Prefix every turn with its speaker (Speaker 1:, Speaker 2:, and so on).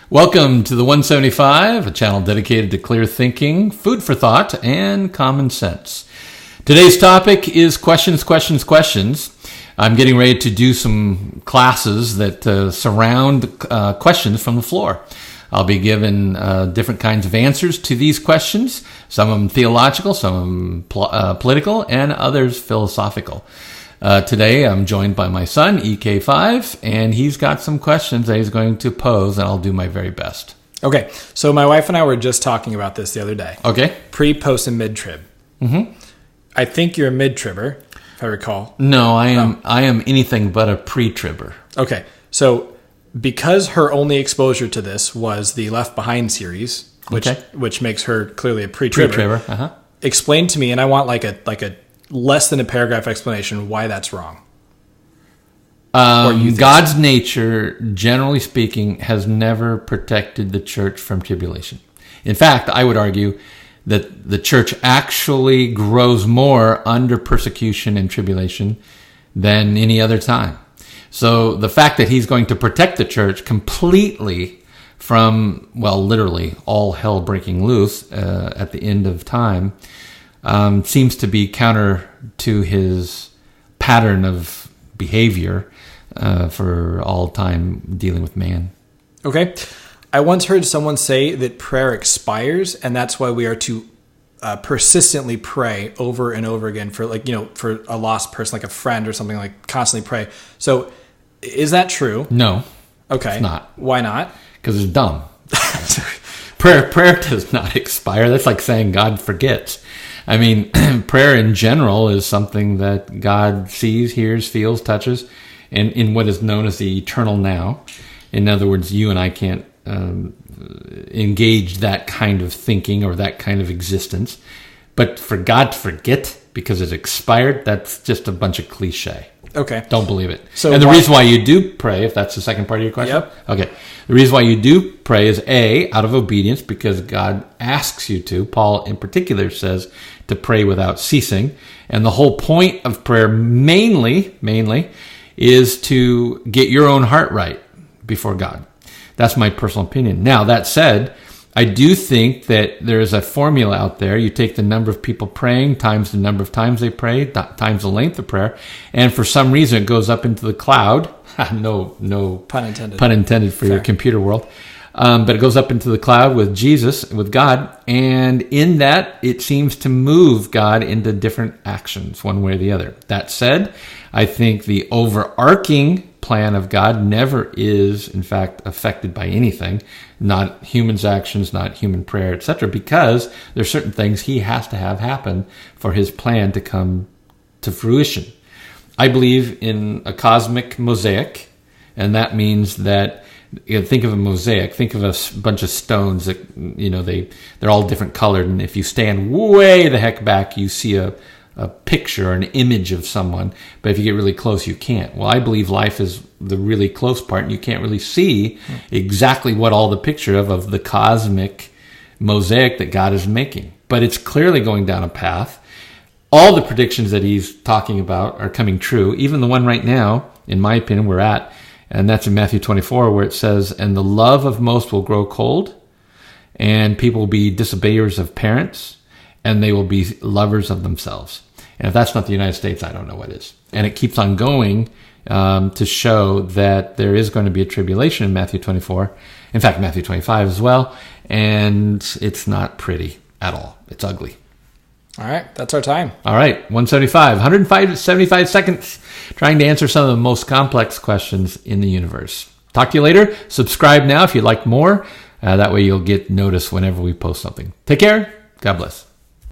Speaker 1: Welcome to the 175, a channel dedicated to clear thinking, food for thought, and common sense. Today's topic is questions. I'm getting ready to do some classes that surround questions from the floor. I'll be given different kinds of answers to these questions, some of them theological, some of them political, and others philosophical. Today, I'm joined by my son, EK5, and he's got some questions that he's going to pose, and I'll do my very best.
Speaker 2: Okay, so my wife and I were just talking about this the other day.
Speaker 1: Okay.
Speaker 2: Pre, post, and mid-trib.
Speaker 1: Mm-hmm.
Speaker 2: I think you're a mid-tribber, if I recall.
Speaker 1: No, I am anything but a pre-tribber.
Speaker 2: Okay, so because her only exposure to this was the Left Behind series, which makes her clearly a pre-tribber.
Speaker 1: Uh-huh.
Speaker 2: Explain to me, and I want like a less than a paragraph explanation why that's wrong.
Speaker 1: God's nature, generally speaking, has never protected the church from tribulation. In fact, I would argue that the church actually grows more under persecution and tribulation than any other time. So the fact that he's going to protect the church completely from, well, literally all hell breaking loose at the end of time seems to be counter to his pattern of behavior for all time dealing with man. Okay.
Speaker 2: I once heard someone say that prayer expires, and that's why we are to persistently pray over and over again for for a lost person, like a friend or something, like constantly pray. So is that true?
Speaker 1: No.
Speaker 2: Okay.
Speaker 1: It's not.
Speaker 2: Why not?
Speaker 1: Because it's dumb. Prayer does not expire. That's like saying God forgets. I mean, prayer in general is something that God sees, hears, feels, touches, and in what is known as the eternal now. In other words, you and I can't engage that kind of thinking or that kind of existence. But for God to forget because it's expired, that's just a bunch of cliche.
Speaker 2: Okay.
Speaker 1: Don't believe it.
Speaker 2: So
Speaker 1: and the reason why you do pray, if that's the second part of your question.
Speaker 2: Yep.
Speaker 1: Okay. The reason why you do pray is A, out of obedience, because God asks you to. Paul in particular says to pray without ceasing. And the whole point of prayer mainly is to get your own heart right before God. That's my personal opinion. Now, that said, I do think that there is a formula out there. You take the number of people praying times the number of times they pray, times the length of prayer, and for some reason it goes up into the cloud. no
Speaker 2: pun intended.
Speaker 1: Pun intended for your computer world. But it goes up into the cloud with Jesus, with God, and in that it seems to move God into different actions, one way or the other. That said, I think the overarching plan of God never is, in fact, affected by anything, not humans' actions, not human prayer, etc., because there's certain things he has to have happen for his plan to come to fruition. I believe in a cosmic mosaic, and that means that, think of a mosaic, think of a bunch of stones that, they're all different colored, and if you stand way the heck back, you see a picture, an image of someone, but if you get really close, you can't. Well, I believe life is the really close part, and you can't really see exactly what all the picture of the cosmic mosaic that God is making. But it's clearly going down a path. All the predictions that he's talking about are coming true, even the one right now, in my opinion, we're at, and that's in Matthew 24, where it says, "And the love of most will grow cold, and people will be disobeyers of parents, and they will be lovers of themselves." And if that's not the United States, I don't know what is. And it keeps on going to show that there is going to be a tribulation in Matthew 24. In fact, Matthew 25 as well. And it's not pretty at all. It's ugly.
Speaker 2: All right. That's our time.
Speaker 1: All right. 175 seconds trying to answer some of the most complex questions in the universe. Talk to you later. Subscribe now if you'd like more. That way you'll get notice whenever we post something. Take care. God bless.